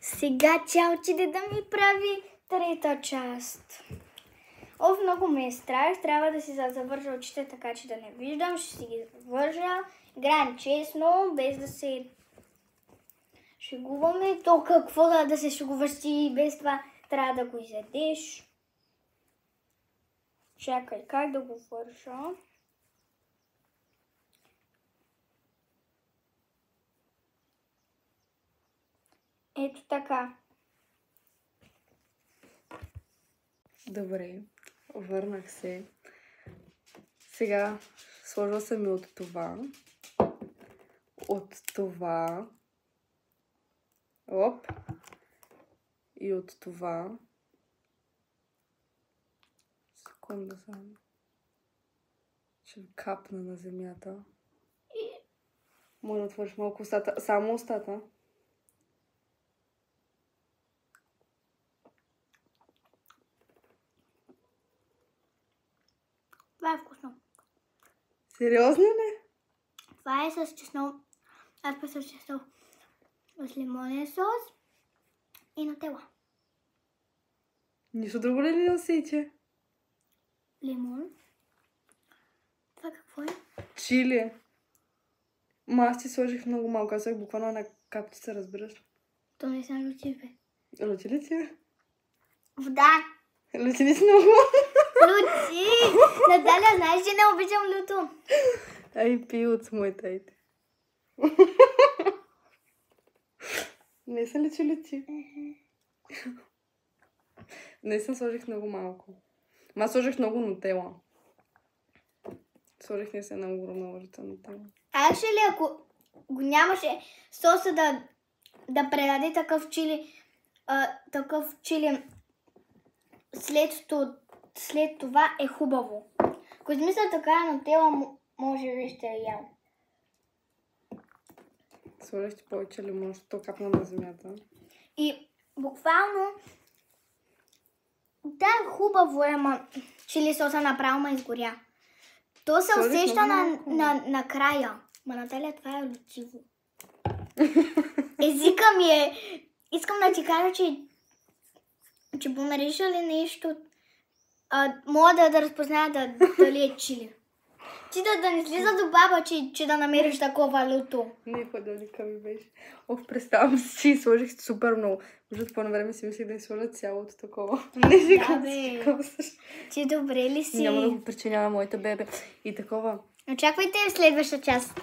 Сега тя отиде да ми прави трета част. Много ме е страх. Трябва да си завържа очите, така че да не виждам. Ще си ги завържа. Играем честно, без да се шегуваме. То какво да се шегуваш ти, без това трябва да го изядеш. Чакай, как да го вържа? Ето така. Добре, върнах се. Сега сложила съм и от това. Оп. И от това. Секунда само. Ще капна на земята. Може да отвориш малко устата. Само устата. Това е вкусно. Сериозно ли? Това е с чеснок. Аз па с чеснок. С лимонен сос и нутела. Нищо друго ли не усече? Лимон. Това какво е? Чили. Ма аз ти сложих много малко. Аз сложих буквално една капчица, разбираш? То не са лучи, бе. Лучи ли ти? Вода. Лучи ли си много? Лучи! Наталя, знаеш, че не обичам люто. Ай, пи от моята айде. Не са ли чулици? Не съм сложих много малко. Ма сложих много нутела. Сложих не се една огромна лъжица нутела. Actually, ако го нямаше соса да предаде такъв чили след това е хубаво. Ако измисля така нутела, може би ще я ям. Сложих ти повече лимон, защото капна на земята. И буквално да, хубаво е, ама чили соса направо ме изгоря. То се усеща на края. Ма, Наталия, това е лучиво. Езика ми е... Искам да ти кажа, че помериш ли нещо, мога да разпозная дали е чили. Ти да не слиза до баба, че да намериш такова люто. Не, ходолика ми беше. Представям си, че сложих супер много. Между по време си мислих да изсложа цялото такова. Не си Ти добре ли си? Няма да го причинявам моята бебе. И такова. Очаквайте в следваща част.